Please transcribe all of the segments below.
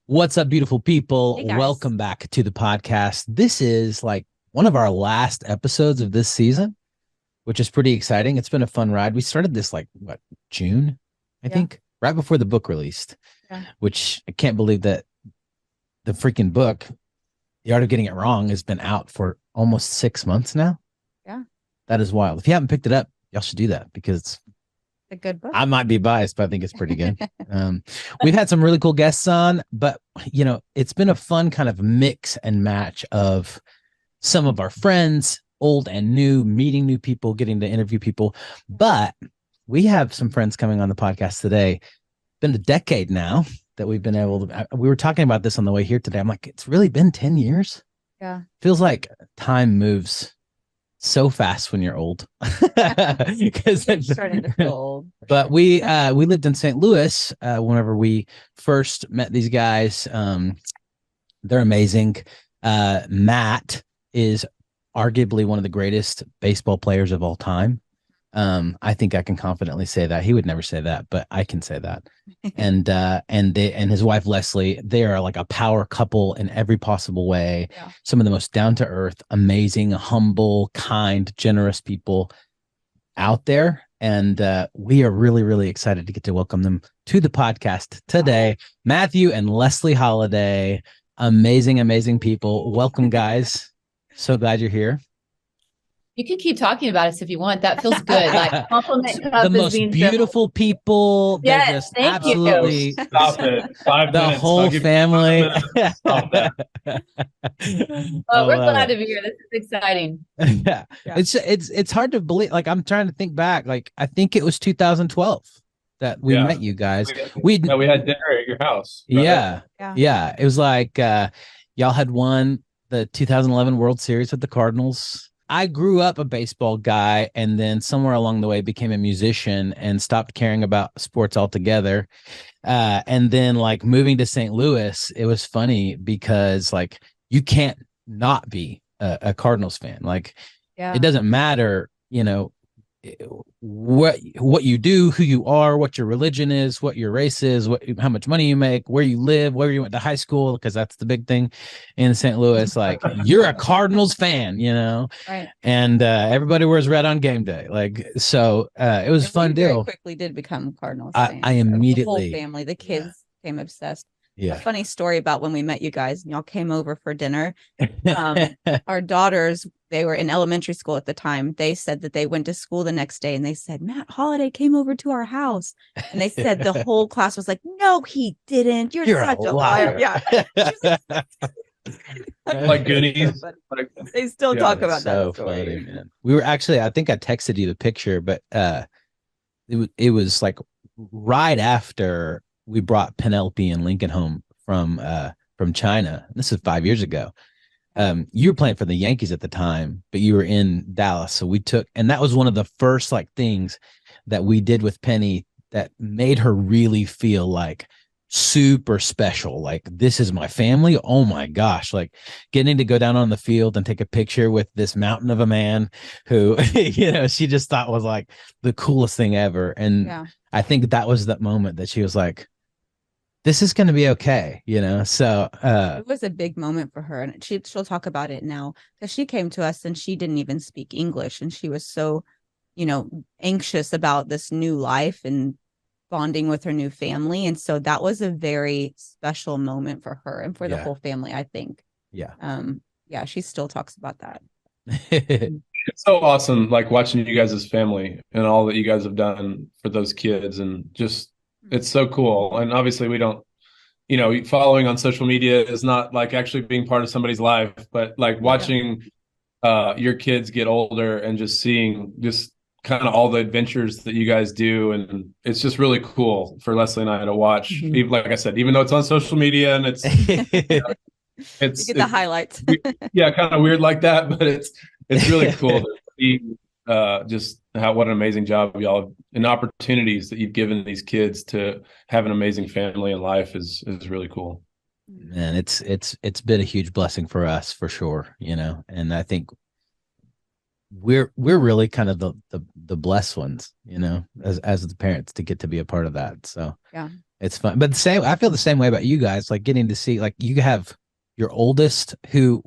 What's up, beautiful people? Hey guys. Welcome back to the podcast. This is like one of our last episodes of this season, which is pretty exciting. It's been a fun ride. We started this June, I Yeah. think, right before the book released, Yeah. which I can't believe that the freaking book, The Art of Getting It Wrong, has been out for almost 6 months now. Yeah. That is wild. If you haven't picked it up, y'all should do that because A good book. I might be biased, but I think it's pretty good. Um, we've had some really cool guests on, but it's been a fun kind of mix and match of some of our friends, old and new, meeting new people, getting to interview people. But we have some friends coming on the podcast today. Been a decade now that we've been able to. We were talking about this on the way here today. I'm like, it's really been 10 years. Yeah. Feels like time moves so fast when you're old. Because It's starting to feel old. but we lived in St. Louis whenever we first met these guys. They're amazing. Matt is arguably one of the greatest baseball players of all time. I think I can confidently say that. He would never say that, but I can say that. And his wife Leslie, they are like a power couple in every possible way. Yeah. Some of the most down to earth, amazing, humble, kind, generous people out there. And we are really, really excited to get to welcome them to the podcast today. Matthew and Leslie Holliday, amazing, amazing people. Welcome, guys. So glad you're here. You can keep talking about us if you want. That feels good. Like compliment The cup is most being beautiful people. They're Yes, just thank you. absolutely Stop it. 5 the minutes. whole I'll give you family. 5 minutes. Stop that. Oh, we're glad it. to be here. This is exciting. Yeah. Yeah. It's hard to believe. Like, I'm trying to think back. Like, I think it was 2012 that we Yeah. met you guys. We had dinner at your house. Right? Yeah. Yeah. Yeah. It was like y'all had won the 2011 World Series with the Cardinals. I grew up a baseball guy and then somewhere along the way became a musician and stopped caring about sports altogether. And then like moving to St. Louis, it was funny because like you can't not be a Cardinals fan. Like Yeah. it doesn't matter, what you do, who you are, what your religion is, what your race is, how much money you make, where you live, where you went to high school, because that's the big thing in St. Louis. Like you're a Cardinals fan, Right. and everybody wears red on game day. Like so, it was a fun Very deal. quickly did become Cardinals I fans. immediately- the whole family, the kids became obsessed. A Yeah, funny story about when we met you guys and y'all came over for dinner. Our daughters, they were in elementary school at the time. They said that they went to school the next day and they said, Matt Holliday came over to our house. And they said the whole class was like, no, he didn't. You're such a liar. Yeah. Like Goonies. Like, They still Yeah, talk about so that story. funny, man. We were actually, I think I texted you the picture, but it was like right after we brought Penelope and Lincoln home from China. This is 5 years ago. You were playing for the Yankees at the time, but you were in Dallas. So and that was one of the first like things that we did with Penny that made her really feel like super special. Like, this is my family. Oh my gosh. Like getting to go down on the field and take a picture with this mountain of a man who, she just thought was like the coolest thing ever. And Yeah. I think that was that moment that she was like, this is going to be okay, So It was a big moment for her, and she'll talk about it now because she came to us and she didn't even speak English, and she was so, anxious about this new life and bonding with her new family, and so that was a very special moment for her and for the Yeah. whole family, I think. Yeah. Yeah, she still talks about that. it's so awesome, like watching you guys as family and all that you guys have done for those kids, and just it's so cool. And obviously we don't, following on social media is not like actually being part of somebody's life, but like watching your kids get older and just seeing just kind of all the adventures that you guys do, and it's just really cool for Leslie and I to watch. Mhm. Even, like I said, even though it's on social media and it's You get the highlights. yeah, kind of weird like that, but it's really cool to see just what an amazing job y'all have, and opportunities that you've given these kids to have an amazing family and life is really cool. Man, it's been a huge blessing for us for sure, and I think we're really kind of the blessed ones, as the parents to get to be a part of that. So Yeah. It's fun. But I feel the same way about you guys, like getting to see, like you have your oldest who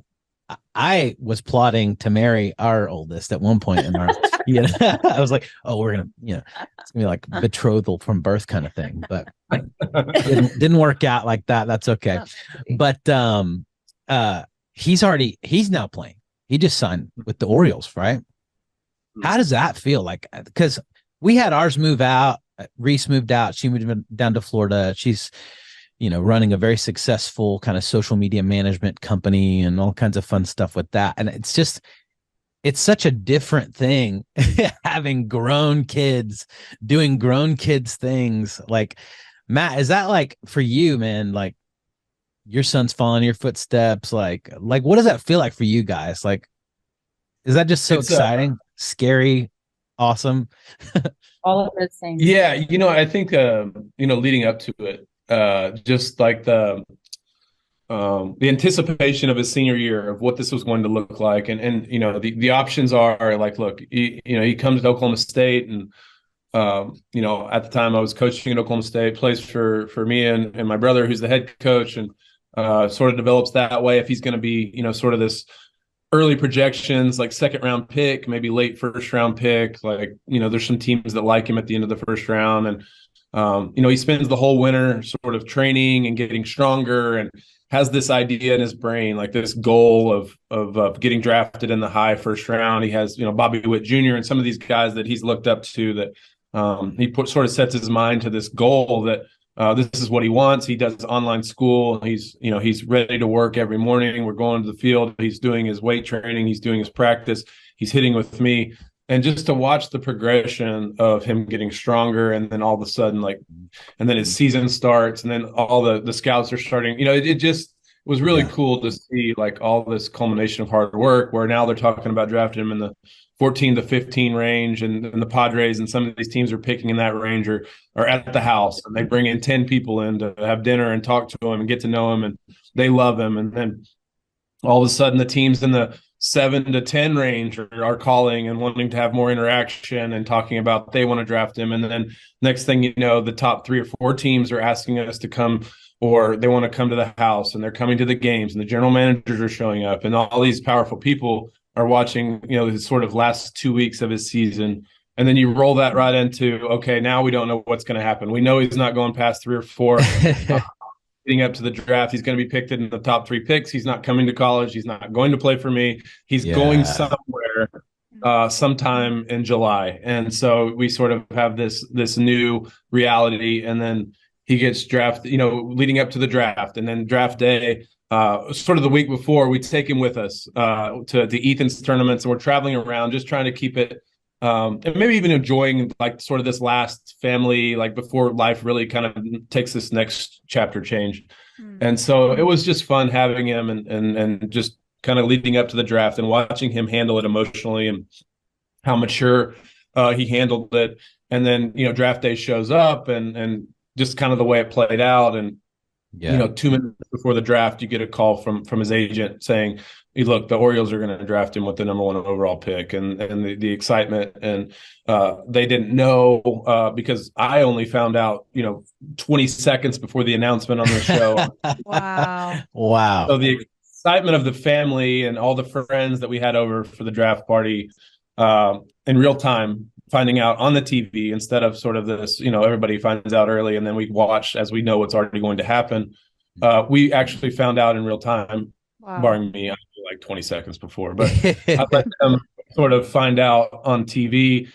I was plotting to marry our oldest at one point in our, I was like, oh, we're going to, it's gonna be like betrothal from birth kind of thing, but didn't work out like that. That's okay. But, he's now playing. He just signed with the Orioles, right? How does that feel? Like, because we had ours move out. Reese moved out. She moved down to Florida. She's, running a very successful kind of social media management company and all kinds of fun stuff with that. And it's such a different thing having grown kids doing grown kids things. Like, Matt, is that like for you, man? Like your son's following your footsteps. Like what does that feel like for you guys? Like, is that just so exciting, scary, awesome? All of those things. Yeah, I think leading up to it, just like the anticipation of his senior year of what this was going to look like, and the options are like, look, he comes to Oklahoma State, and at the time I was coaching at Oklahoma State, plays for me and my brother who's the head coach, and sort of develops that way. If he's going to be sort of this early projections, like second round pick, maybe late first round pick, like there's some teams that like him at the end of the first round, and he spends the whole winter sort of training and getting stronger, and has this idea in his brain, like this goal of getting drafted in the high first round. He has Bobby Witt Jr. and some of these guys that he's looked up to, that he sort of sets his mind to this goal that this is what he wants. He does online school. He's ready to work every morning. We're going to the field. He's doing his weight training. He's doing his practice. He's hitting with me. And just to watch the progression of him getting stronger, and then all of a sudden, and then his season starts, and then all the scouts are starting, it just was really cool to see like all this culmination of hard work, where now they're talking about drafting him in the 14 to 15 range, and the Padres and some of these teams are picking in that range, or at the house, and they bring in 10 people in to have dinner and talk to him and get to know him, and they love him. And then all of a sudden the teams in the 7 to 10 range are calling and wanting to have more interaction and talking about they want to draft him. And then next thing you know, the top 3 or 4 teams are asking us to come, or they want to come to the house, and they're coming to the games, and the general managers are showing up, and all these powerful people are watching, his sort of last 2 weeks of his season. And then you roll that right into, okay, now we don't know what's going to happen. We know he's not going past 3 or 4. Leading up to the draft, he's going to be picked in the top 3 picks. He's not coming to college. He's not going to play for me. He's going somewhere sometime in July. And so we sort of have this new reality. And then he gets drafted, leading up to the draft, and then draft day, sort of the week before, we take him with us to Ethan's tournaments, and we're traveling around just trying to keep it, and maybe even enjoying like sort of this last family, like before life really kind of takes this next chapter change. And so it was just fun having him, and just kind of leading up to the draft and watching him handle it emotionally, and how mature he handled it. And then draft day shows up, and just kind of the way it played out. And 2 minutes before the draft, you get a call from his agent saying, hey, look, the Orioles are going to draft him with the number 1 overall pick, and the excitement. And they didn't know, because I only found out 20 seconds before the announcement on the show. Wow. So the excitement of the family and all the friends that we had over for the draft party, in real time, finding out on the TV instead of sort of this, everybody finds out early and then we watch as we know what's already going to happen. We actually found out in real time, barring me, I feel like 20 seconds before, but I let them sort of find out on TV,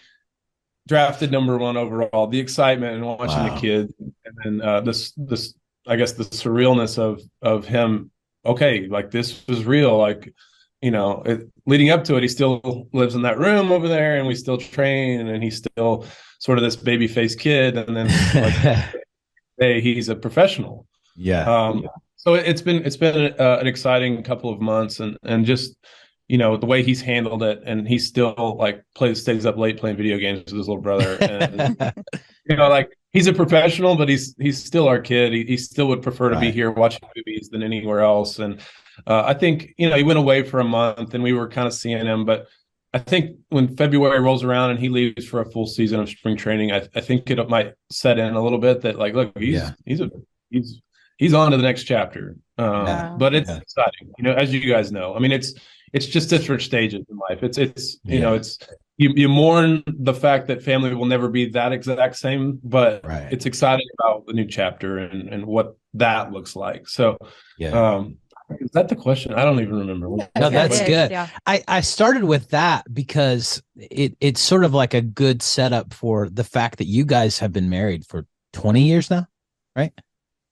drafted number 1 overall, the excitement and watching the kid. And then this, I guess the surrealness of him. Okay, like this was real. Like, leading up to it, he still lives in that room over there, and we still train, and he's still sort of this baby faced kid. And then hey, he's a professional. So it's been an exciting couple of months, and just the way he's handled it, and he still like stays up late playing video games with his little brother, and like he's a professional, but he's still our kid. He still would prefer to be here watching movies than anywhere else. And I think he went away for a month, and we were kind of seeing him, but I think when February rolls around and he leaves for a full season of spring training, I think it might set in a little bit that like, look, he's on to the next chapter. But it's exciting, as you guys know. I mean, it's just different stages in life. It's you mourn the fact that family will never be that exact same, but it's exciting about the new chapter and what that looks like. So, is that the question? I don't even remember. No, that's good. Yeah. I started with that because it's sort of like a good setup for the fact that you guys have been married for 20 years now, right?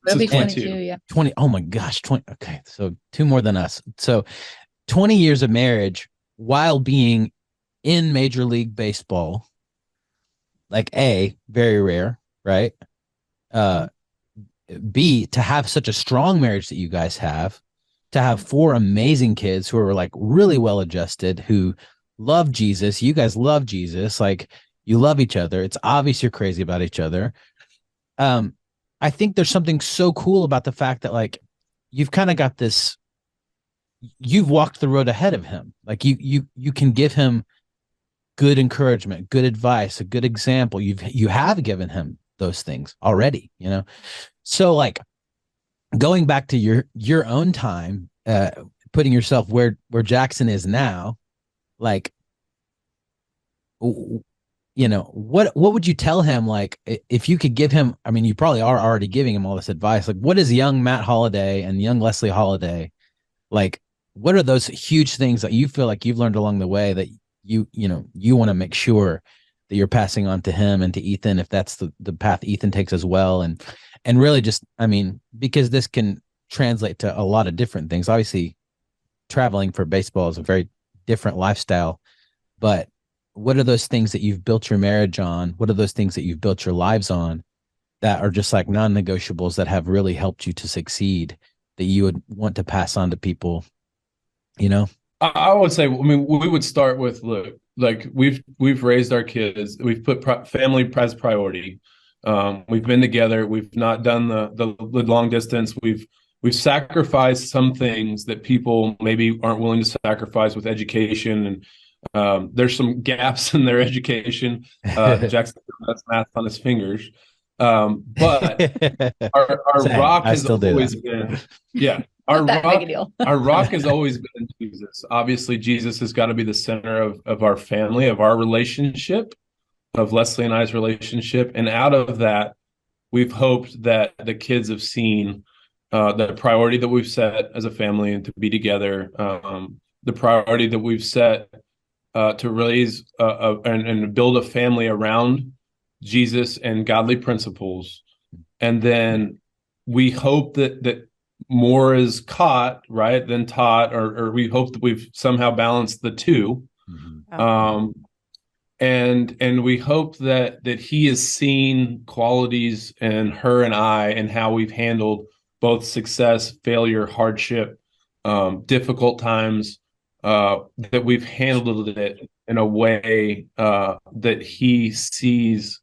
It'll be 22, yeah. 20. Oh my gosh, 20. Okay, so 2 more than us. So 20 years of marriage while being in Major League Baseball, like very rare, right? B, to have such a strong marriage that you guys have, to have 4 amazing kids who are like really well adjusted, who love Jesus. You guys love Jesus. Like, you love each other. It's obvious you're crazy about each other. I think there's something so cool about the fact that like you've kind of got this, you've walked the road ahead of him. Like you can give him good encouragement, good advice, a good example. You have given him those things already, So like going back to your own time, putting yourself where Jackson is now, like, what would you tell him? Like, if you could give him, I mean, you probably are already giving him all this advice. Like, what is young Matt Holliday and young Leslie Holliday? Like, what are those huge things that you feel like you've learned along the way that you want to make sure that you're passing on to him and to Ethan, if that's the path Ethan takes as well? And really just, I mean, because this can translate to a lot of different things. Obviously, traveling for baseball is a very different lifestyle, but what are those things that you've built your marriage on? What are those things that you've built your lives on that are just like non-negotiables that have really helped you to succeed that you would want to pass on to people, I would say, I mean, we would start with, look, like we've raised our kids. We've put family as priority. We've been together. We've not done the long distance. We've sacrificed some things that people maybe aren't willing to sacrifice with education. And there's some gaps in their education. Jackson does math on his fingers. But our rock has always been, our rock has always been Jesus. Obviously, Jesus has got to be the center of our family, of our relationship, of Leslie and I's relationship. And out of that, we've hoped that the kids have seen the priority that we've set as a family and to be together, the priority that we've set to raise and build a family around Jesus and godly principles. And then we hope that more is caught, right, than taught, or we hope that we've somehow balanced the two. Mm-hmm. And we hope that he has seen qualities in her and I and how we've handled both success, failure, hardship, difficult times, that we've handled it in a way that he sees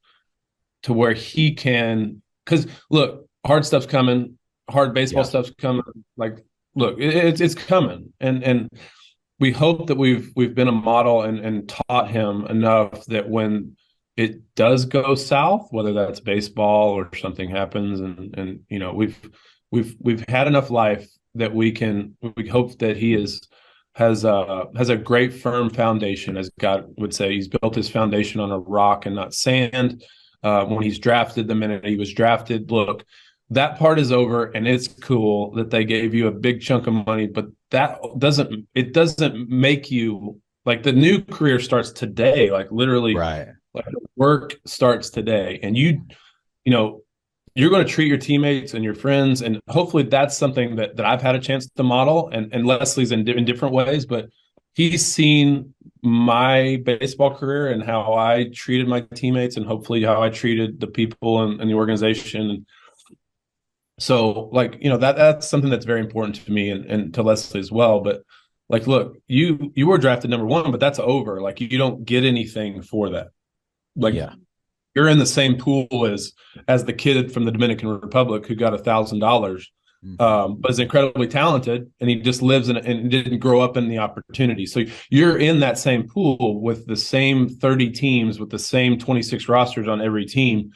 to where he can, because look, hard stuff's coming, hard baseball stuff's coming. Like, look, it's coming, and we hope that we've been a model and taught him enough that when it does go south, whether that's baseball or something happens, and we've had enough life that we hope that he has a great firm foundation, as God would say. He's built his foundation on a rock and not sand. When he's drafted, the minute he was drafted, look, that part is over, and it's cool that they gave you a big chunk of money, but that doesn't make you, like, the new career starts today, like literally, right? Like, the work starts today, and you're going to treat your teammates and your friends, and hopefully that's something that I've had a chance to model, and Leslie's in different ways, but he's seen my baseball career and how I treated my teammates, and hopefully how I treated the people and the organization. So, like, that's something that's very important to me and to Leslie as well. But, like, look, you were drafted number 1, but that's over. Like, you don't get anything for that. Like, you're in the same pool as the kid from the Dominican Republic who got $1,000. but is incredibly talented, and he just lives in and didn't grow up in the opportunity. So you're in that same pool with the same 30 teams, with the same 26 rosters on every team,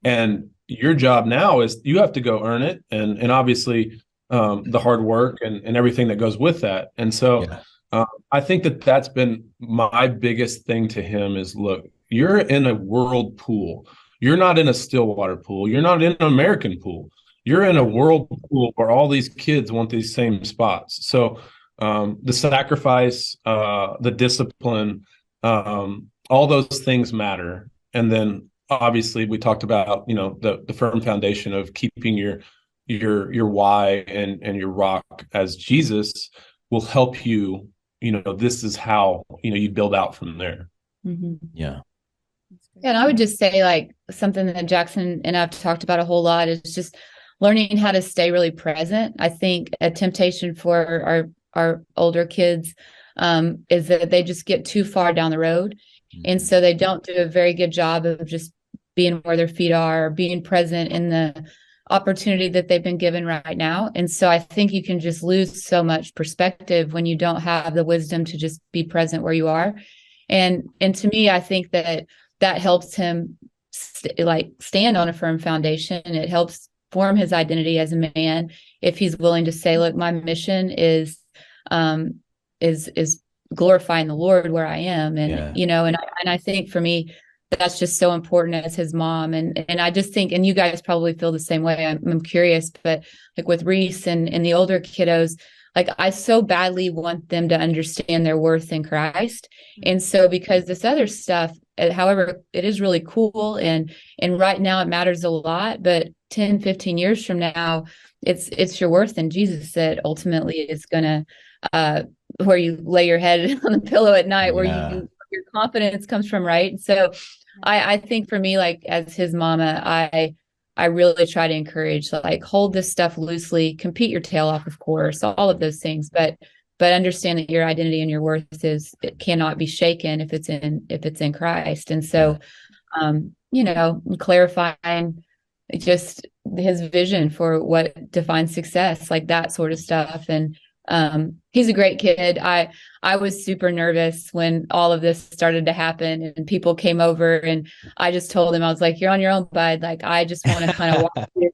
and your job now is you have to go earn it, and obviously the hard work and everything that goes with that. And so I think that's been my biggest thing to him is, look, you're in a world pool. You're not in a Stillwater pool. You're not in an American pool. You're in a world pool where all these kids want these same spots. So the sacrifice, the discipline, all those things matter. And then obviously we talked about, the firm foundation of keeping your why and your rock as Jesus will help you. This is how, you build out from there. Mm-hmm. Yeah. And I would just say, like, something that Jackson and I've talked about a whole lot is just learning how to stay really present. I think a temptation for our older kids is that they just get too far down the road. And so they don't do a very good job of just being where their feet are, or being present in the opportunity that they've been given right now. And so I think you can just lose so much perspective when you don't have the wisdom to just be present where you are. And to me, I think that helps him stand on a firm foundation. It helps form his identity as a man if he's willing to say, look, my mission is glorifying the Lord where I am. And and I think for me, that's just so important as his mom. And I just think, and you guys probably feel the same way. I'm curious, but like with Reese and the older kiddos, like I so badly want them to understand their worth in Christ. And so because this other stuff, however, it is really cool. And right now it matters a lot, but 10, 15 years from now, it's your worth in Jesus that ultimately is going to, where you lay your head on the pillow at night, where your confidence comes from. Right. So I think for me, like as his mama, I really try to encourage, like, hold this stuff loosely, compete your tail off, of course, all of those things, but understand that your identity and your worth it cannot be shaken if it's in Christ. And so, clarifying just his vision for what defines success, like that sort of stuff. And he's a great kid. I was super nervous when all of this started to happen and people came over, and I just told him, I was like, you're on your own, bud. Like, I just want to kind of watch you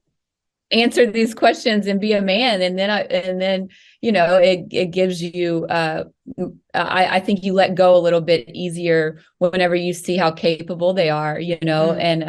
answer these questions and be a man. And then it gives you, I think you let go a little bit easier whenever you see how capable they are, and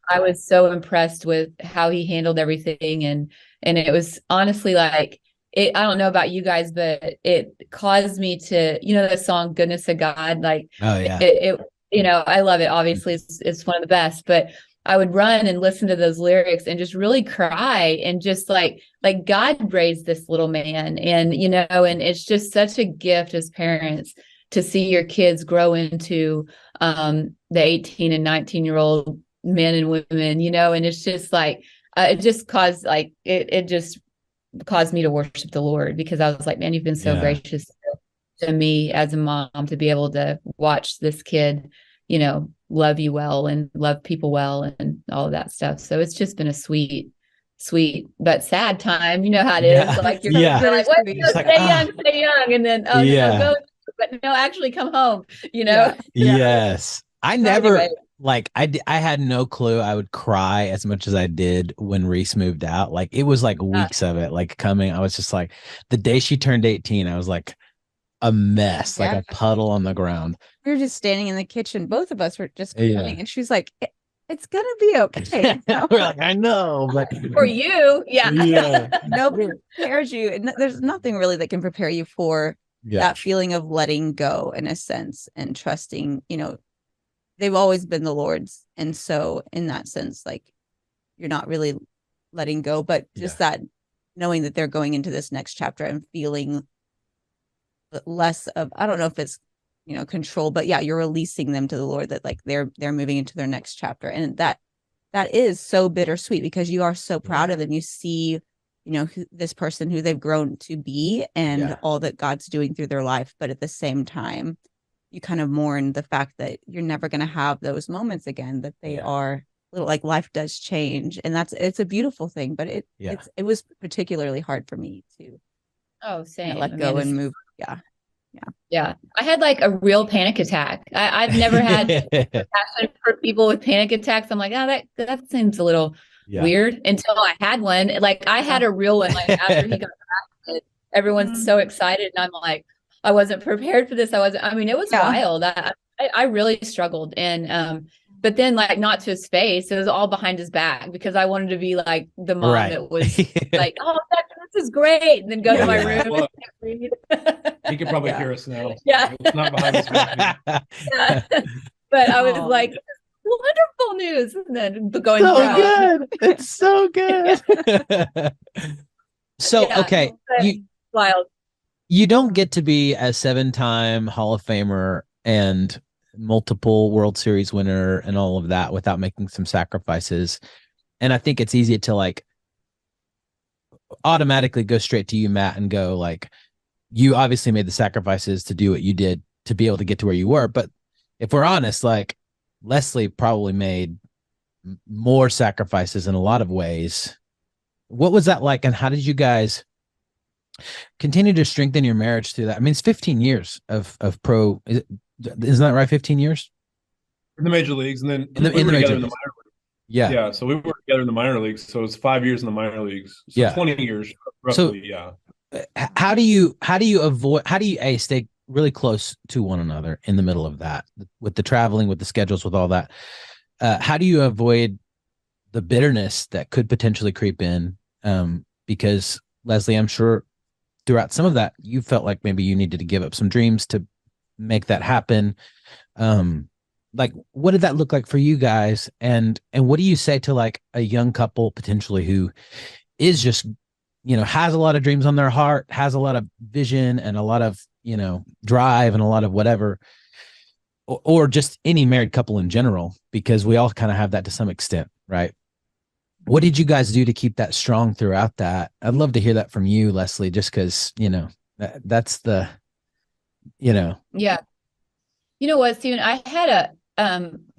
I was so impressed with how he handled everything. And it was honestly like, I don't know about you guys, but it caused me to, the song "Goodness of God." Like, I love it. Obviously, it's one of the best. But I would run and listen to those lyrics and just really cry, and just like God raised this little man, and and it's just such a gift as parents to see your kids grow into the 18 and 19-year-old men and women, and it's just like it just caused it just caused me to worship the Lord, because I was like, man, you've been so gracious to me as a mom to be able to watch this kid, love you well and love people well and all of that stuff. So it's just been a sweet but sad time. You know how it is. Like you're like, what? Stay young. And then, go, but no, actually come home, Yes. I never, I had no clue I would cry as much as I did when Reese moved out. Like, it was like weeks of it, like coming. I was just like, the day she turned 18, I was like a mess, like a puddle on the ground. We were just standing in the kitchen. Both of us were just crying, and she's like, it's going to be okay. We're like, I know, but for you, nobody prepares you. And there's nothing really that can prepare you for that feeling of letting go, in a sense, and trusting, they've always been the Lord's. And so in that sense, like, you're not really letting go, but just that knowing that they're going into this next chapter and feeling less of, I don't know if it's, control, but you're releasing them to the Lord, that like they're moving into their next chapter. And that is so bittersweet, because you are so proud of them. You see, this person who they've grown to be, and all that God's doing through their life. But at the same time, you kind of mourn the fact that you're never going to have those moments again, that they are little like life does change, and it's a beautiful thing, but it was particularly hard for me to same. let go and move. Yeah. I had like a real panic attack. I've never had compassion for people with panic attacks. I'm like, oh, that seems a little weird until I had one. Like I had a real one, like after he got drafted, everyone's so excited. And I'm like, I wasn't prepared for this. I mean, it was wild. I really struggled. And, but then like not to his face, it was all behind his back because I wanted to be like the mom that was like, oh, this is great. And then go to my room and read. He could probably hear us now. Yeah. It's not behind his back. But I was like, wonderful news. And then going so good. It's so good. So, okay. Wild. You don't get to be a 7-time Hall of Famer and multiple World Series winner and all of that without making some sacrifices. And I think it's easy to like automatically go straight to you, Matt, and go like, you obviously made the sacrifices to do what you did to be able to get to where you were. But if we're honest, like Leslie probably made more sacrifices in a lot of ways. What was that like? And how did you guys continue to strengthen your marriage through that? I mean, it's 15 years of pro. Isn't that right? 15 years in the major leagues, and then we were together in the minor leagues. Yeah. So we were together in the minor leagues. So it was 5 years in the minor leagues. So 20 years roughly. How do you stay really close to one another in the middle of that, with the traveling, with the schedules, with all that? How do you avoid the bitterness that could potentially creep in? Because Leslie, I'm sure throughout some of that, you felt like maybe you needed to give up some dreams to make that happen. Like, what did that look like for you guys? And what do you say to like a young couple potentially who is just, has a lot of dreams on their heart, has a lot of vision and a lot of, drive and a lot of whatever, or just any married couple in general, because we all kind of have that to some extent, right? What did you guys do to keep that strong throughout that? I'd love to hear that from you, Leslie, just because, that's the, Yeah. You know what, Stephen, I had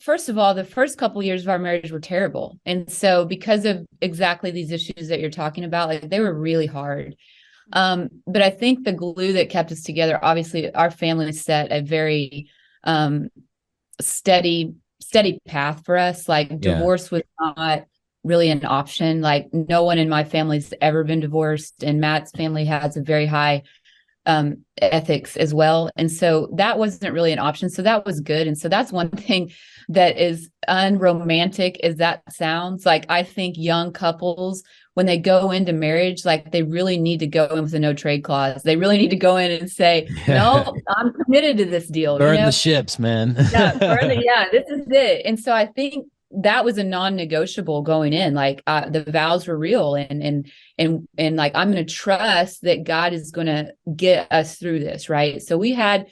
first of all, the first couple of years of our marriage were terrible. And so because of exactly these issues that you're talking about, like they were really hard. But I think the glue that kept us together, obviously our family set a very steady path for us. Like divorce was not really an option. Like no one in my family's ever been divorced, and Matt's family has a very high ethics as well. And so that wasn't really an option. So that was good. And so that's one thing that is unromantic as that sounds. Like I think young couples, when they go into marriage, like they really need to go in with a no trade clause. They really need to go in and say, no, I'm committed to this deal. Burn the ships, man. This is it. And so I think that was a non-negotiable going in. Like the vows were real, and like I'm going to trust that God is going to get us through this, right? So we had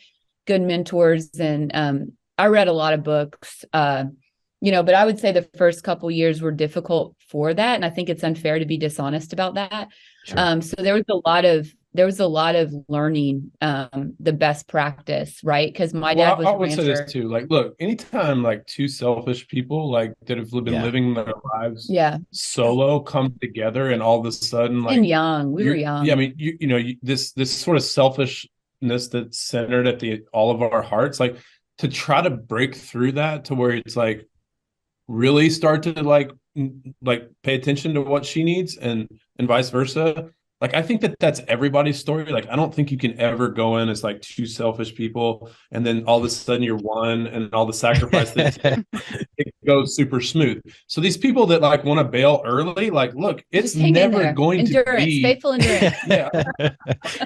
good mentors, and I read a lot of books, but I would say the first couple years were difficult for that, and I think it's unfair to be dishonest about that. Sure. So there was a lot of learning the best practice, right? Because my dad was I would say this too. Like, look, anytime like two selfish people like that have been living their lives solo come together, and all of a sudden, like, and young, we were young. Yeah, I mean, this sort of selfishness that's centered at all of our hearts, like to try to break through that to where it's like really start to like pay attention to what she needs and vice versa. Like, I think that's everybody's story. Like, I don't think you can ever go in as like two selfish people and then all of a sudden you're one, and all the sacrifice that it goes super smooth. So these people that like want to bail early, like, look, it's never going to be faithful endurance.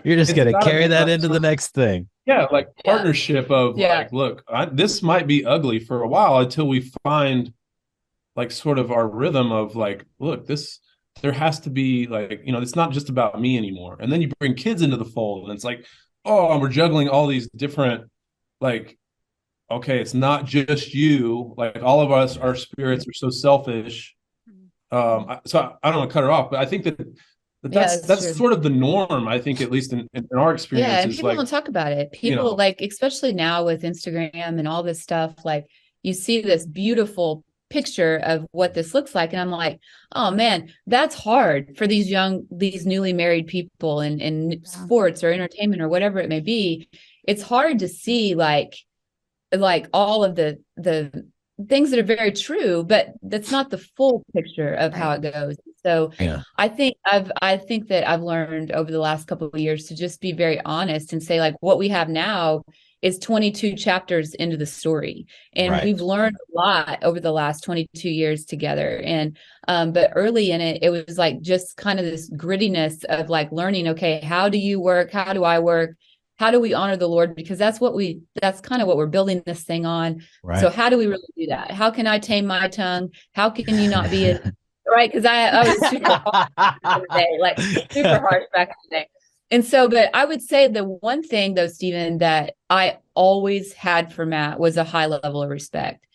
You're just going to carry that into the next thing. Yeah. Like partnership of like, look, this might be ugly for a while until we find like sort of our rhythm of like, look, there has to be like, it's not just about me anymore. And then you bring kids into the fold, and it's like, oh, we're juggling all these different, like, okay, it's not just you. Like all of us, our spirits are so selfish. So I don't want to cut her off, but I think that's sort of the norm. I think, at least in our experience. Yeah, and people don't talk about it. People like, especially now with Instagram and all this stuff, like you see this beautiful picture of what this looks like. And I'm like, oh man, that's hard for these newly married people in sports or entertainment or whatever it may be. It's hard to see like all of the things that are very true, but that's not the full picture of how it goes. So I think that I've learned over the last couple of years to just be very honest and say, like, what we have now is 22 chapters into the story. And we've learned a lot over the last 22 years together. And, but early in it, it was like just kind of this grittiness of like learning, okay, how do you work? How do I work? How do we honor the Lord? Because that's kind of what we're building this thing on. Right. So how do we really do that? How can I tame my tongue? How can you not be right? Because I was super harsh back in the day, like super harsh back in the day. And so, but I would say the one thing though, Stephen, that I always had for Matt was a high level of respect.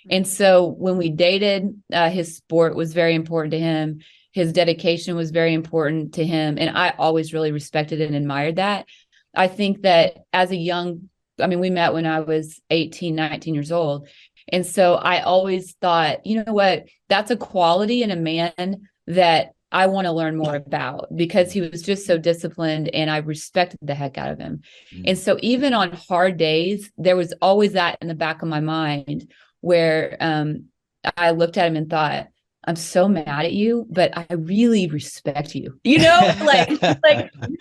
And so when we dated, his sport was very important to him. His dedication was very important to him. And I always really respected and admired that. I think that as we met when I was 18, 19 years old. And so I always thought, you know what, that's a quality in a man that I want to learn more about, because he was just so disciplined and I respected the heck out of him. And so even on hard days, there was always that in the back of my mind where I looked at him and thought, I'm so mad at you, but I really respect you, like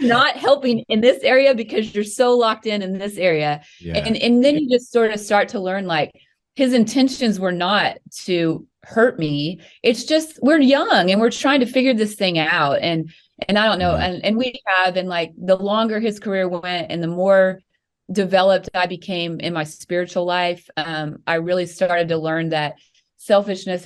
not helping in this area because you're so locked in this area. Yeah. And then you just sort of start to learn, like, his intentions were not to hurt me. It's just, we're young and we're trying to figure this thing out. And I don't know. And we have, and like the longer his career went and the more developed I became in my spiritual life, I really started to learn that selfishness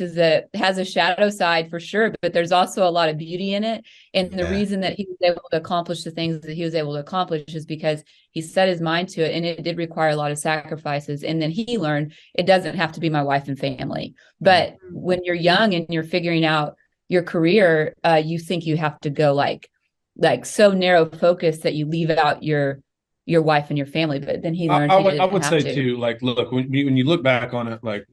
has a shadow side for sure, but there's also a lot of beauty in it. And the reason that he was able to accomplish the things that he was able to accomplish is because he set his mind to it, and it did require a lot of sacrifices. And then he learned it doesn't have to be my wife and family. But when you're young and you're figuring out your career, you think you have to go like so narrow focus that you leave out your wife and your family. But then he learned. I would say too, like, look, when you look back on it, like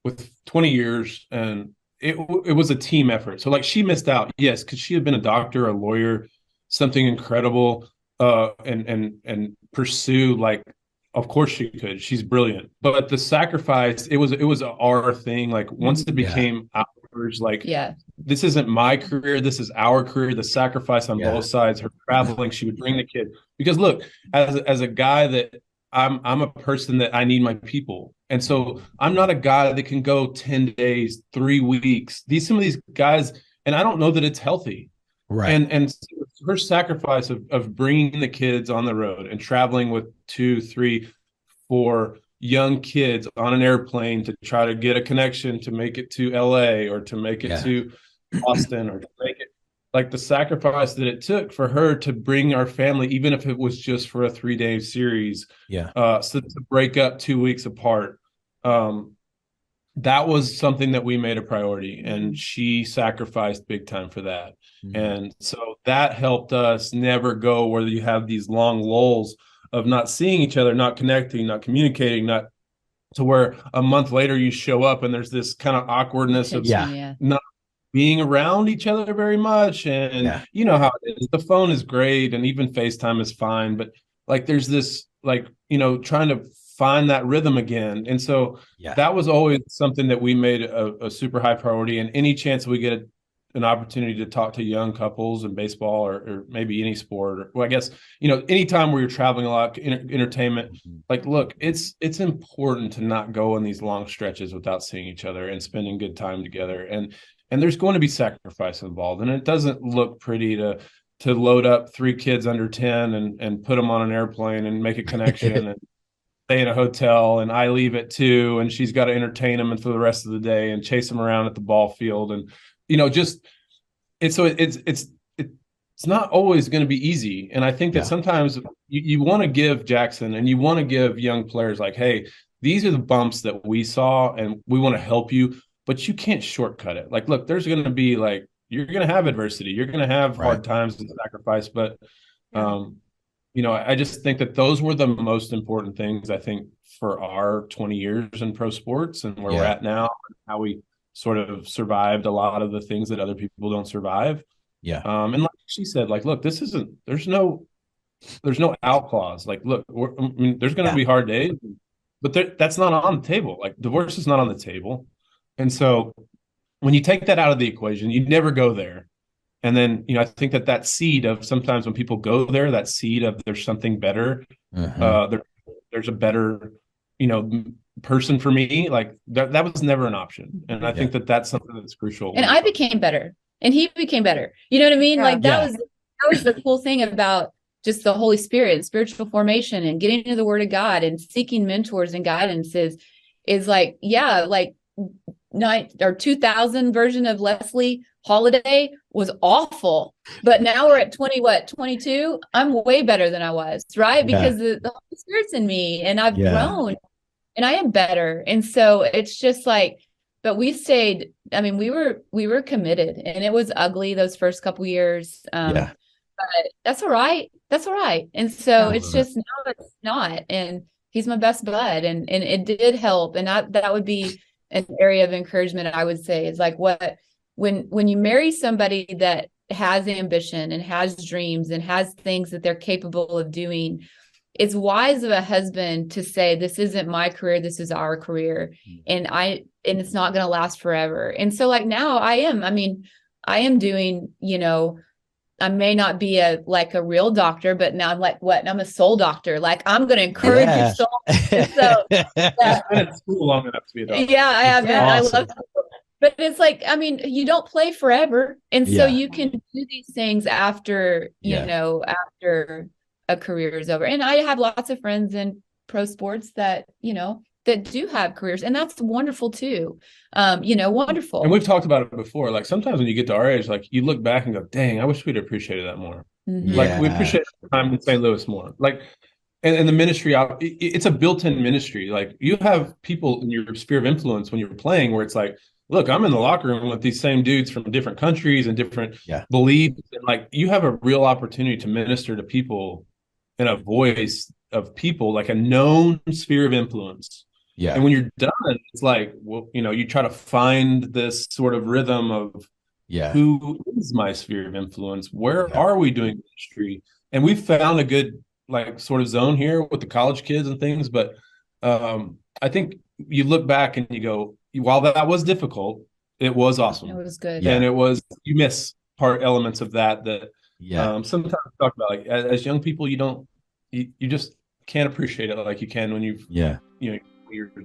with 20 years, and it was a team effort. So like, she missed out, yes, because she had been a doctor, a lawyer, something incredible, and pursue, like, of course she could. She's brilliant. But the sacrifice, it was our thing. Like, once it became ours, like, this isn't my career, this is our career. The sacrifice on both sides, her traveling, she would bring the kid. Because look, as a guy that I'm a person that I need my people. And so I'm not a guy that can go 10 days, 3 weeks. Some of these guys, and I don't know that it's healthy. Right. And her sacrifice of bringing the kids on the road and traveling with 2, 3, 4 young kids on an airplane to try to get a connection to make it to LA or to make it to Austin or to make it, like, the sacrifice that it took for her to bring our family, even if it was just for a 3-day series, so to break up 2 weeks apart, that was something that we made a priority, and she sacrificed big time for that. And so that helped us never go where you have these long lulls of not seeing each other, not connecting, not communicating, not to where a month later you show up and there's this kind of awkwardness of not being around each other very much. And you know how it is. The phone is great, and even FaceTime is fine, but like, there's this, like, trying to find that rhythm again. And so that was always something that we made a super high priority. And any chance we get an opportunity to talk to young couples in baseball or maybe any sport, or, well, I guess, anytime where you're traveling a lot, entertainment, like, look, it's important to not go on these long stretches without seeing each other and spending good time together. And there's going to be sacrifice involved. And it doesn't look pretty to load up 3 kids under 10 and put them on an airplane and make a connection and stay in a hotel. And I leave at 2, and she's got to entertain them for the rest of the day and chase them around at the ball field. And, it's not always going to be easy. And I think that sometimes you want to give Jackson and you want to give young players, like, hey, these are the bumps that we saw and we want to help you, but you can't shortcut it. Like, look, there's going to be, like, you're going to have adversity. You're going to have hard times and sacrifice, but, I just think that those were the most important things, I think, for our 20 years in pro sports and where we're at now, how we sort of survived a lot of the things that other people don't survive. Yeah. And like she said, like, look, there's no out clause. Like, look, there's going to be hard days, but that's not on the table. Like, divorce is not on the table. And so when you take that out of the equation, you never go there. And then, I think that seed of sometimes when people go there, that seed of there's something better, there's a better, person for me, like that was never an option. And I think that's something that's crucial. And I became better and he became better. You know what I mean? Like that was the cool thing about just the Holy Spirit and spiritual formation and getting into the Word of God and seeking mentors and guidance is like, like 2000 version of Leslie Holliday was awful, but now we're at 22. I'm way better than I was, right? Because the Holy Spirit's in me and I've grown and I am better. And so it's just like, but we stayed, I mean, we were committed, and it was ugly those first couple years. But that's all right. That's all right. And so it's just, now it's not, and he's my best bud, and it did help. And that would be an area of encouragement, I would say, is like when you marry somebody that has ambition and has dreams and has things that they're capable of doing, it's wise of a husband to say, this isn't my career, this is our career. And it's not going to last forever. And so like now I am doing, I may not be a real doctor, but now I'm like, I'm a soul doctor. Like, I'm going to encourage your soul. So I've been in school long enough to be a doctor. Yeah, I have been. Awesome. I love it. But it's like, I mean, you don't play forever. And so you can do these things after, after a career is over. And I have lots of friends in pro sports that, that do have careers, and that's wonderful too. Wonderful. And we've talked about it before. Like, sometimes when you get to our age, like, you look back and go, dang, I wish we'd appreciated that more. Mm-hmm. Like, we appreciate the time in St. Louis more. Like, and the ministry, it's a built-in ministry. Like, you have people in your sphere of influence when you're playing where it's like, look, I'm in the locker room with these same dudes from different countries and different beliefs. And like, you have a real opportunity to minister to people in a voice of people, like a known sphere of influence. Yeah. And when you're done, it's like, well, you try to find this sort of rhythm of who is my sphere of influence? Where are we doing ministry? And we found a good, like, sort of zone here with the college kids and things. But I think you look back and you go, while that was difficult, it was awesome. It was good. And it was, you miss elements of that sometimes talk about, like, as young people, you just can't appreciate it like you can when you're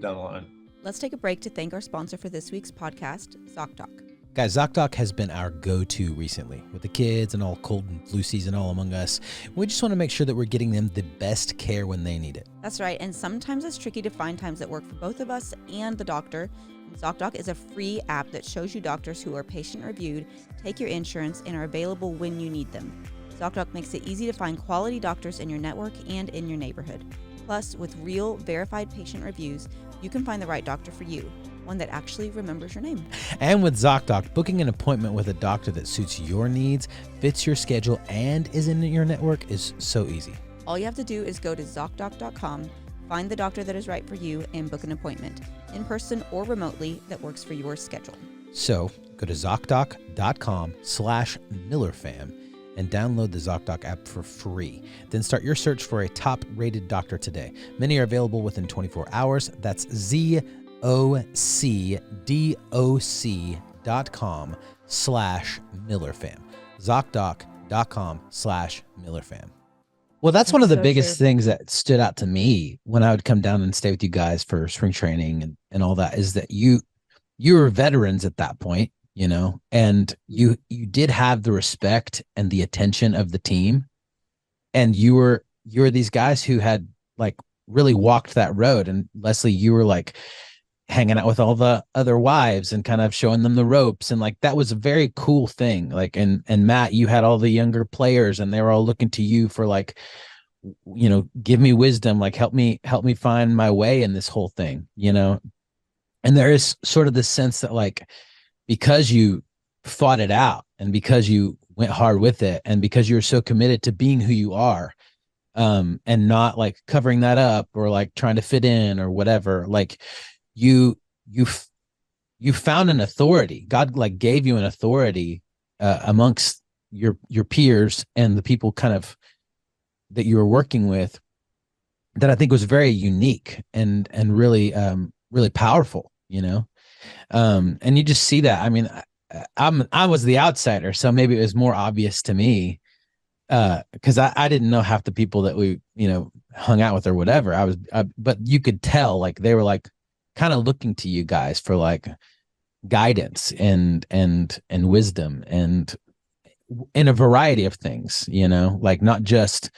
down the line. Let's take a break to thank our sponsor for this week's podcast, ZocDoc. Guys, ZocDoc has been our go-to recently with the kids and all cold and flu season all among us. We just want to make sure that we're getting them the best care when they need it. That's right. And sometimes it's tricky to find times that work for both of us and the doctor. ZocDoc is a free app that shows you doctors who are patient reviewed, take your insurance, and are available when you need them. ZocDoc makes it easy to find quality doctors in your network and in your neighborhood. Plus, with real, verified patient reviews, you can find the right doctor for you, one that actually remembers your name. And with ZocDoc, booking an appointment with a doctor that suits your needs, fits your schedule, and is in your network is so easy. All you have to do is go to ZocDoc.com, find the doctor that is right for you, and book an appointment, in person or remotely, that works for your schedule. So, go to ZocDoc.com/MillerFam and download the ZocDoc app for free. Then start your search for a top-rated doctor today. Many are available within 24 hours. That's ZocDoc.com/MillerFam. ZocDoc.com/MillerFam. Well, that's one of the biggest things that stood out to me when I would come down and stay with you guys for spring training and all that, is that you were veterans at that point, and you did have the respect and the attention of the team. And you were these guys who had, like, really walked that road. And Leslie, you were like hanging out with all the other wives and kind of showing them the ropes. And like, that was a very cool thing. Like, and Matt, you had all the younger players and they were all looking to you for, like, give me wisdom, like, help me find my way in this whole thing, And there is sort of this sense that, like, because you fought it out and because you went hard with it and because you're so committed to being who you are, and not like covering that up or like trying to fit in or whatever. Like you you you found an authority. God like gave you an authority amongst your peers and the people kind of that you were working with, that I think was very unique and really really powerful, you know. And you just see that. I mean, I was the outsider, so maybe it was more obvious to me because I didn't know half the people that we, you know, hung out with or whatever. But you could tell like they were like kind of looking to you guys for like guidance and wisdom and in a variety of things, you know, like not just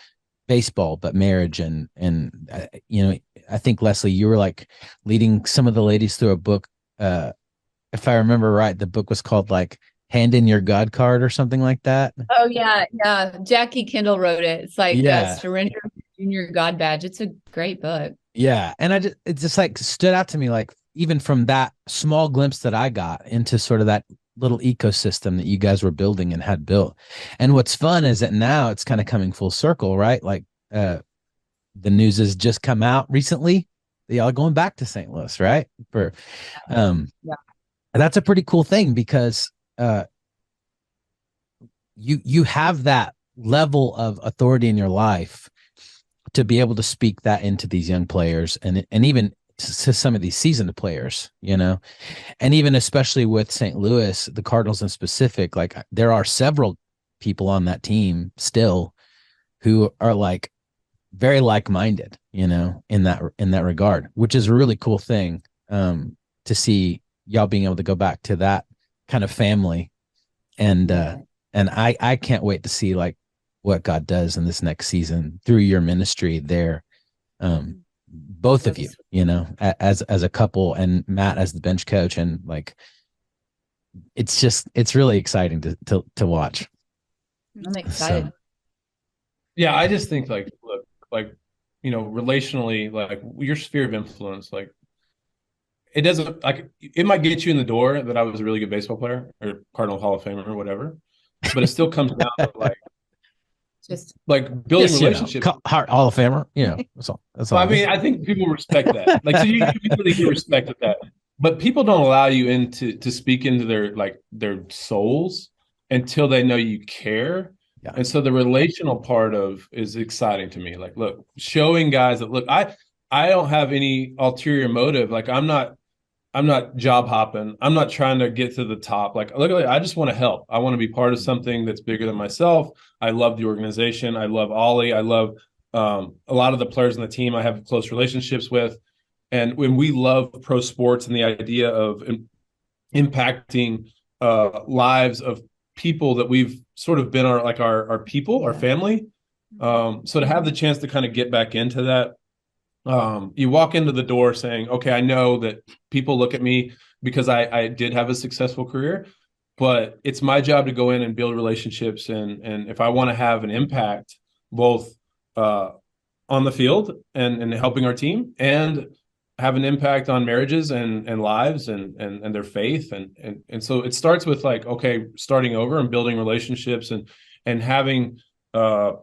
baseball but marriage and you know, I think Leslie, you were like leading some of the ladies through a book. If I remember right, the book was called like Hand in Your God Card or something like that. Oh yeah, yeah. Jackie Kendall wrote it. It's like Yeah. Surrender Junior God Badge. It's a great book. Yeah. And it just like stood out to me, like even from that small glimpse that I got into sort of that little ecosystem that you guys were building and had built. And what's fun is that now it's kind of coming full circle, right? Like the news has just come out recently. Y'all going back to St. Louis, right? For Yeah. that's a pretty cool thing because you have that level of authority in your life to be able to speak that into these young players and even to some of these seasoned players, you know, and even especially with St. Louis, the Cardinals in specific, like there are several people on that team still who are like very like-minded, you know, in that regard, which is a really cool thing to see y'all being able to go back to that kind of family. And I can't wait to see like what God does in this next season through your ministry there. Both of you, you know, as a couple, and Matt as the bench coach, and like it's really exciting to watch. I'm excited. So, Yeah, I just think like, look, like, you know, relationally, like your sphere of influence, like it doesn't like it might get you in the door that I was a really good baseball player or Cardinal Hall of Famer or whatever, but it still comes down to Just like building yes, relationships. You know, Hall of Famer, you know, that's all. That's all. Well, I mean, I think people respect that. Like, so you really do respect that, but people don't allow you to speak into their souls until they know you care. Yeah. And so the relational part of is exciting to me. Like, look, showing guys that look, I don't have any ulterior motive. Like, I'm not job hopping. I'm not trying to get to the top. Like, look, I just want to help. I want to be part of something that's bigger than myself. I love the organization. I love Ollie. I love a lot of the players on the team I have close relationships with. And when we love pro sports and the idea of impacting lives of people that we've sort of been our people, our family. So to have the chance to kind of get back into that, you walk into the door saying, okay, I know that people look at me because I did have a successful career, but it's my job to go in and build relationships. And if I want to have an impact, both on the field and helping our team and have an impact on marriages and lives and their faith. And so it starts with like, okay, starting over and building relationships and having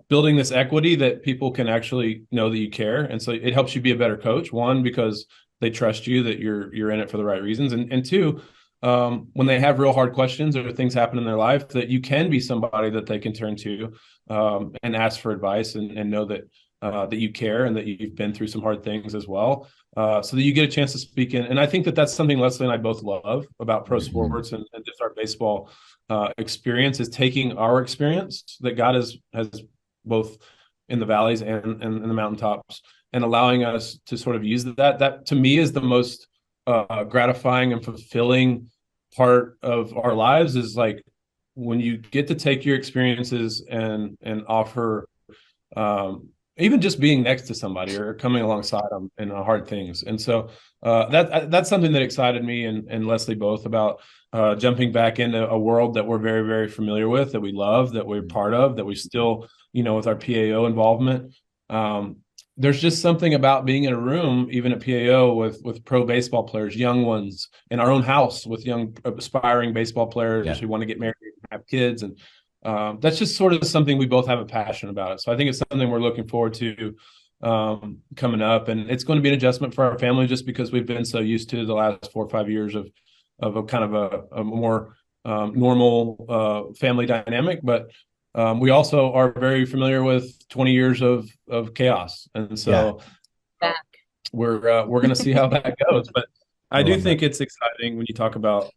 building this equity that people can actually know that you care. And so it helps you be a better coach. One, because they trust you that you're in it for the right reasons. And two, when they have real hard questions or things happen in their life, that you can be somebody that they can turn to and ask for advice and know that that you care and that you've been through some hard things as well. So that you get a chance to speak in. And I think that that's something Leslie and I both love about pro sports and just our baseball experience, is taking our experience that God has both in the valleys and in the mountaintops, and allowing us to sort of use that to me is the most gratifying and fulfilling part of our lives, is like when you get to take your experiences and offer even just being next to somebody or coming alongside them in hard things. And so that's something that excited me and Leslie both about jumping back into a world that we're very, very familiar with, that we love, that we're part of, that we still, you know, with our PAO involvement. There's just something about being in a room, even at PAO, with pro baseball players, young ones, in our own house with young aspiring baseball players who want to get married and have kids. And that's just sort of something we both have a passion about it. So I think it's something we're looking forward to coming up, and it's going to be an adjustment for our family just because we've been so used to the last 4 or 5 years of a kind of a more normal family dynamic. But we also are very familiar with 20 years of chaos, and so we're going to see how that goes. But I do think it's exciting when you talk about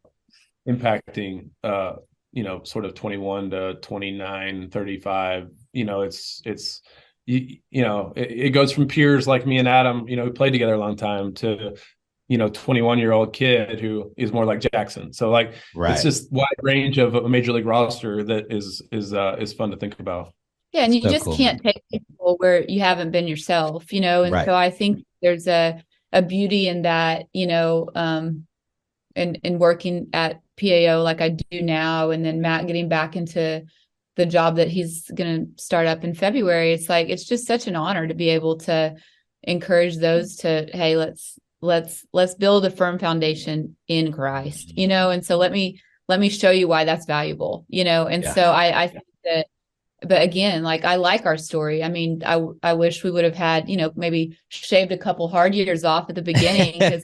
impacting sort of 21 to 29, 35. It goes from peers like me and Adam, who played together a long time, to 21-year-old kid who is more like Jackson. So it's just wide range of a major league roster that is fun to think about. Yeah, and you just cool, can't take people where you haven't been yourself, and so I think there's a beauty in that, in working at PAO like I do now, and then Matt getting back into the job that he's going to start up in February. It's just such an honor to be able to encourage those to, hey, let's build a firm foundation in Christ, and so let me show you why that's valuable, so I think that. But again, I like our story. I mean, I wish we would have had, maybe shaved a couple hard years off at the beginning because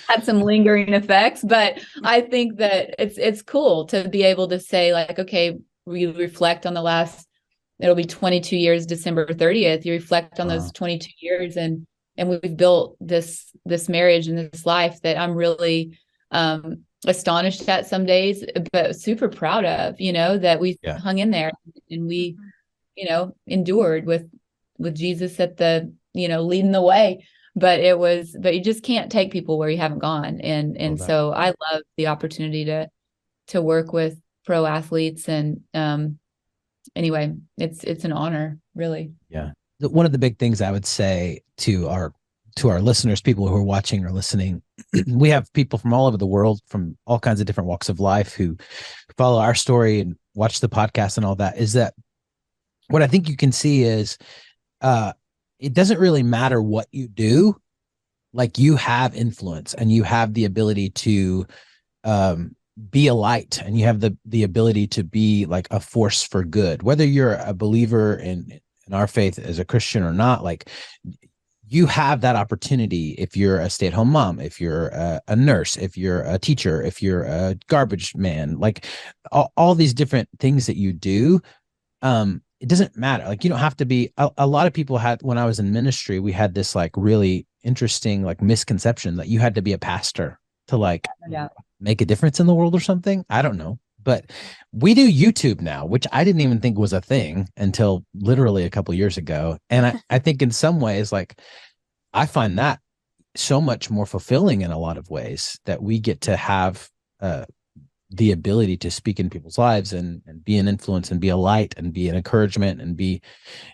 had some lingering effects. But I think that it's cool to be able to say okay, we reflect on the last, it'll be 22 years, December 30th. You reflect on those 22 years and we've built this marriage and this life that I'm really, astonished at some days, but super proud of, that we hung in there and we, endured with Jesus at the, leading the way. But you just can't take people where you haven't gone. And so I love the opportunity to work with pro athletes. And anyway, it's an honor, really. Yeah. One of the big things I would say to our listeners, people who are watching or listening, we have people from all over the world, from all kinds of different walks of life, who follow our story and watch the podcast and all that. Is that what I think you can see is it doesn't really matter what you do. You have influence and you have the ability to be a light, and you have the ability to be a force for good, whether you're a believer in our faith as a Christian or not. You have that opportunity if you're a stay-at-home mom, if you're a nurse, if you're a teacher, if you're a garbage man, all these different things that you do. It doesn't matter. You don't have to be. A lot of people had, when I was in ministry, we had this really interesting misconception that you had to be a pastor to make a difference in the world or something. I don't know. But we do YouTube now, which I didn't even think was a thing until literally a couple of years ago. And I think in some ways, I find that so much more fulfilling in a lot of ways, that we get to have the ability to speak in people's lives and be an influence and be a light and be an encouragement and be,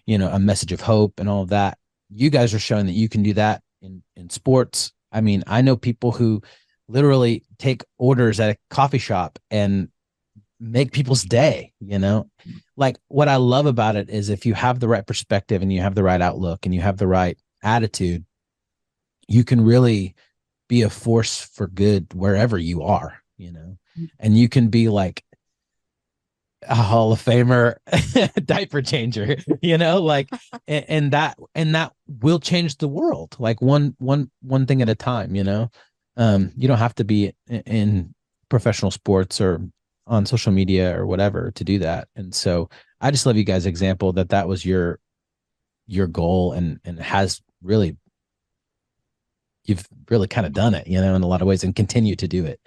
a message of hope and all of that. You guys are showing that you can do that in sports. I mean, I know people who literally take orders at a coffee shop and make people's day. What I love about it is if you have the right perspective and you have the right outlook and you have the right attitude, you can really be a force for good wherever you are, and you can be a Hall of Famer diaper changer, and that will change the world, one thing at a time. You don't have to be in professional sports or on social media or whatever to do that. And so I just love you guys' example that was your goal, and has really, you've really kind of done it, in a lot of ways, and continue to do it.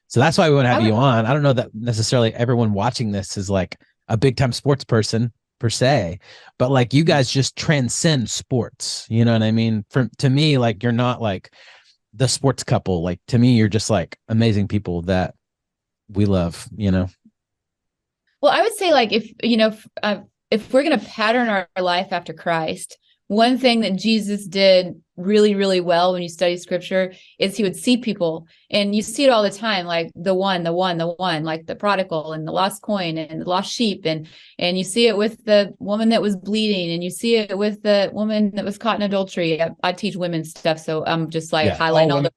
So that's why we want to have you on. I don't know that necessarily everyone watching this is a big time sports person per se, but you guys just transcend sports. You know what I mean? To me, you're not the sports couple. To me, you're just amazing people that we love, Well, I would say if we're going to pattern our life after Christ, one thing that Jesus did really, really well when you study scripture is he would see people, and you see it all the time, the one, the prodigal and the lost coin and the lost sheep. And you see it with the woman that was bleeding, and you see it with the woman that was caught in adultery. I teach women's stuff, so I'm just highlighting all the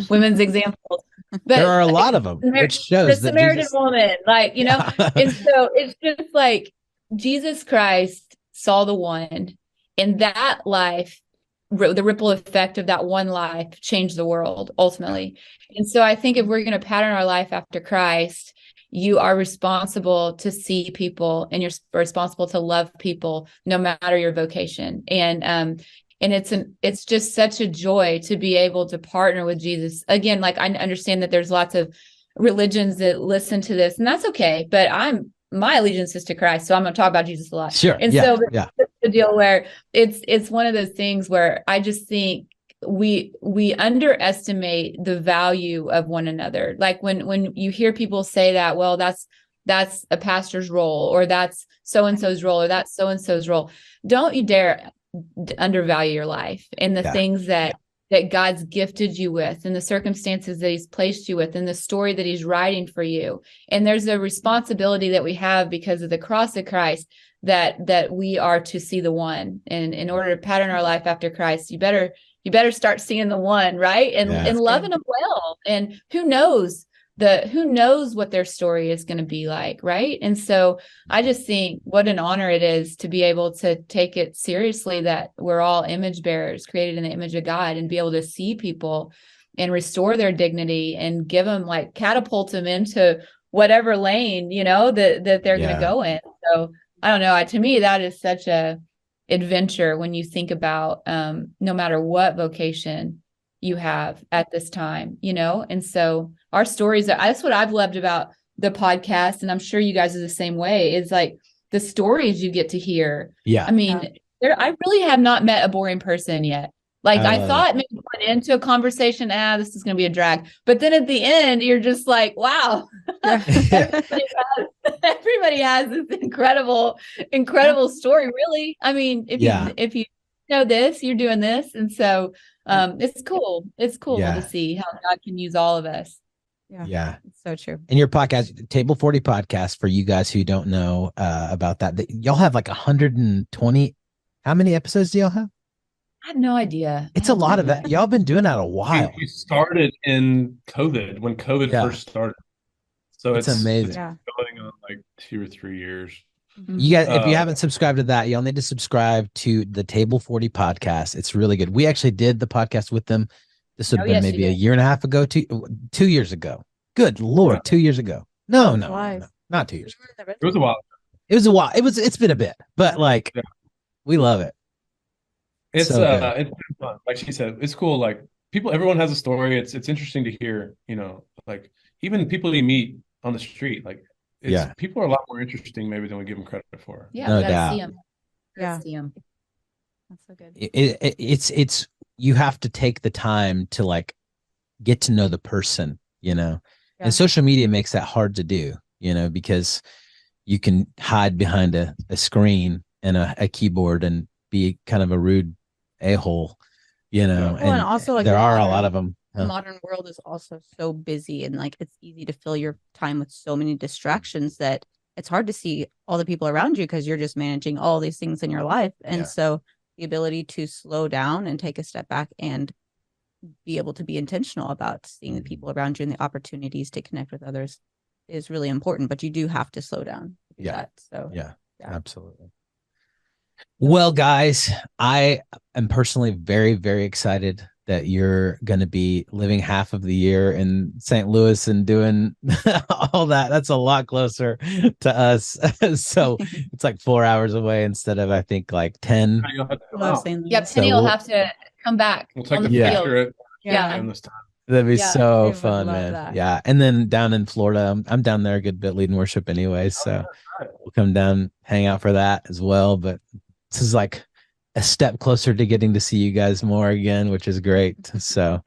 women's examples. But There are a lot of them, which the shows that Samaritan Jesus. woman, like, you know, and so it's just like Jesus Christ saw the one, and that life, the ripple effect of that one life changed the world ultimately. And so I think if we're going to pattern our life after Christ, you are responsible to see people, and you're responsible to love people no matter your vocation. And it's just such a joy to be able to partner with Jesus. Again, like, I understand that there's lots of religions that listen to this, and that's okay, but my allegiance is to Christ, so I'm going to talk about Jesus a lot. Sure. And yeah, so yeah. the deal where it's one of those things where I just think we underestimate the value of one another. Like when you hear people say that, well, that's a pastor's role, or that's so-and-so's role, or that's so-and-so's role. Don't you dare undervalue your life and the things that God's gifted you with, and the circumstances that he's placed you with, and the story that he's writing for you. And there's a responsibility that we have because of the cross of Christ, that we are to see the one. And in order to pattern our life after Christ, you better start seeing the one, right? And loving them well. And who knows what their story is going to be like, right? And so I just think what an honor it is to be able to take it seriously, that we're all image bearers created in the image of God, and be able to see people and restore their dignity and give them, like, catapult them into whatever lane, you know, that they're going to go in. So I don't know. To me, that is such a adventure when you think about no matter what vocation you have at this time, you know. And so our stories that's what I've loved about the podcast, and I'm sure you guys are the same way, is like the stories you get to hear. I mean, I really have not met a boring person yet. Like, I thought maybe going into a conversation, this is going to be a drag, but then at the end, you're just like, wow, everybody has this incredible story. Really, I mean, if you know this, you're doing this, and so it's cool. It's cool to see how God can use all of us. Yeah, it's so true. And your podcast, Table 40 podcast, for you guys who don't know about that, y'all have like 120. How many episodes do y'all have? I have no idea. It's a lot of that. Y'all been doing that a while. We started in COVID, when COVID first started. So it's amazing. It's going on like 2 or 3 years. You guys, if you haven't subscribed to that, y'all need to subscribe to the Table 40 podcast. It's really good. We actually did the podcast with them. This would have been maybe a year and a half ago, 2 years ago. Good Lord, 2 years ago. No, not 2 years ago. It was a while. It's been a bit, but like, we love it. It's it's fun. Like she said, it's cool. Like, everyone has a story. It's interesting to hear, you know, like, even people you meet on the street, like, people are a lot more interesting maybe than we give them credit for. Yeah, no gotta doubt. see them. See them. That's so good. It's you have to take the time to, like, get to know the person, you know. And social media makes that hard to do, you know, because you can hide behind a screen and a keyboard and be kind of a rude a-hole, you know. And also, like, there are a lot of them. The modern world is also so busy, and like, it's easy to fill your time with so many distractions that it's hard to see all the people around you, because you're just managing all these things in your life. And so the ability to slow down and take a step back and be able to be intentional about seeing the people around you and the opportunities to connect with others is really important. But you do have to slow down to do that. So absolutely. Well, guys, I am personally very, very excited that you're going to be living half of the year in St. Louis and doing all that. That's a lot closer to us. So it's like 4 hours away instead of, I think, like 10. Penny will have to come back. We'll take the picture this time. That'd be so fun, man. That. Yeah. And then down in Florida, I'm down there a good bit leading worship anyway. So we'll come down, hang out for that as well. But this is like a step closer to getting to see you guys more again, which is great. So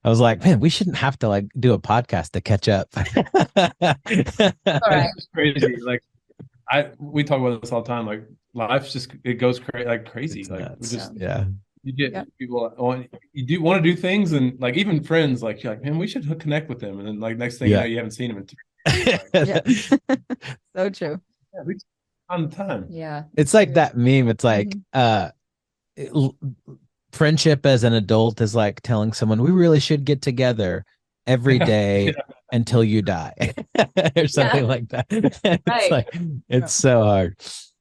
I was like, man, we shouldn't have to, like, do a podcast to catch up. All right. It's crazy. Like, we talk about this all the time. Like, life's just, it goes crazy. It's like, nuts. we just, you get people you do want to do things, and like, even friends, like, you're like, man, we should connect with them. And then, like, next thing you know, you haven't seen them in 3 years. So true. On time. Yeah. It's like that meme. It's like friendship as an adult is like telling someone we really should get together. every day Yeah. until you die or something like that. It's like, it's so hard.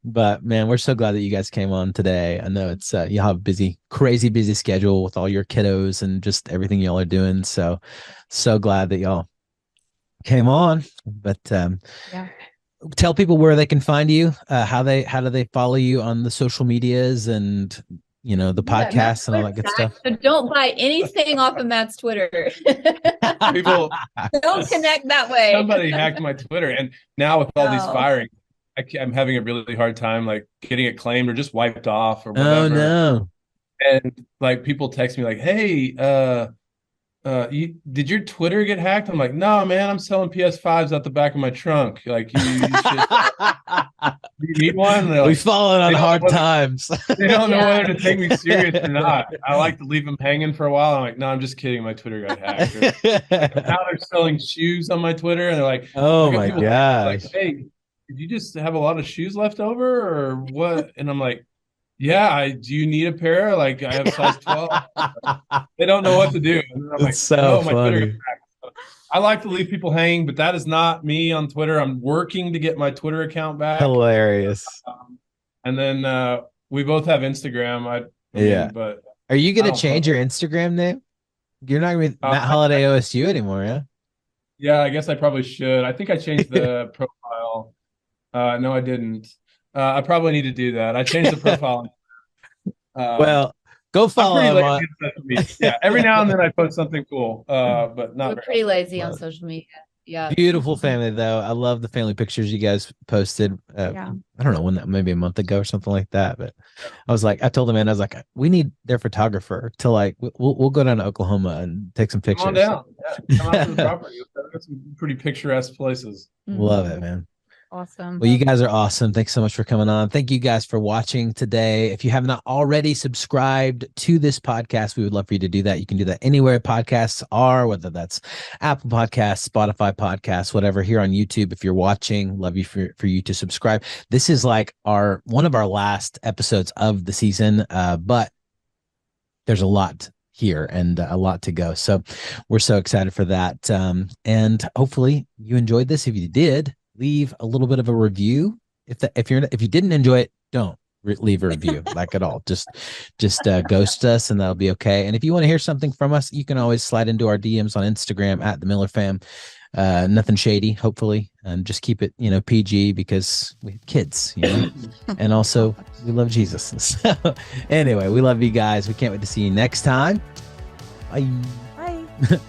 But man, we're so glad that you guys came on today. I know it's you have a busy, crazy busy schedule with all your kiddos and just everything y'all are doing. So glad that y'all came on. But tell people where they can find you, how do they follow you on the social medias and the podcasts and all that good stuff. So don't buy anything off of Matt's Twitter. People don't connect that way. Somebody hacked my Twitter, and now with all these firings, I'm having a really hard time like getting it claimed or just wiped off or whatever. Oh no. And like people text me like, hey, did your Twitter get hacked? I'm like, no, man, I'm selling PS5s out the back of my trunk. Like, you should, you need one? We've fallen on hard times. They don't know whether to take me serious or not. I like to leave them hanging for a while. I'm like, no, I'm just kidding. My Twitter got hacked. Now they're selling shoes on my Twitter, and they're like, oh my gosh, like, hey, did you just have a lot of shoes left over or what? And I'm like, yeah, do you need a pair? Like, I have size 12. They don't know what to do. And I'm like, so my Twitter. I like to leave people hanging, but that is not me on Twitter. I'm working to get my Twitter account back. Hilarious. And then we both have Instagram. But are you going to change your Instagram name? You're not going to be Matt Holliday OSU anymore, yeah? Yeah, I guess I probably should. I think I changed the profile. No, I didn't. I probably need to do that. I changed the profile. Well, go follow him. Yeah, every now and then I post something cool, but not. We're pretty lazy on social media. Yeah. Beautiful family, though. I love the family pictures you guys posted. I don't know when that, maybe a month ago or something like that. But I told the man, I was like, we need their photographer to like, we'll go down to Oklahoma and take some pictures. Come on down. Yeah, come out to the property. We've got some pretty picturesque places. Love it, man. Awesome. Well, you guys are awesome. Thanks so much for coming on. Thank you guys for watching today. If you have not already subscribed to this podcast, we would love for you to do that. You can do that anywhere podcasts are, whether that's Apple Podcasts, Spotify Podcasts, whatever. Here on YouTube, if you're watching, love you for you to subscribe. This is like one of our last episodes of the season, but there's a lot here and a lot to go. So we're so excited for that. And hopefully you enjoyed this. If you did, leave a little bit of a review. If you didn't enjoy it, don't leave a review like at all. Just ghost us and that'll be okay. And if you want to hear something from us, you can always slide into our DMs on Instagram at the Miller Fam. Nothing shady, hopefully, and just keep it PG because we have kids, and also we love Jesus. So anyway, we love you guys. We can't wait to see you next time. Bye. Bye.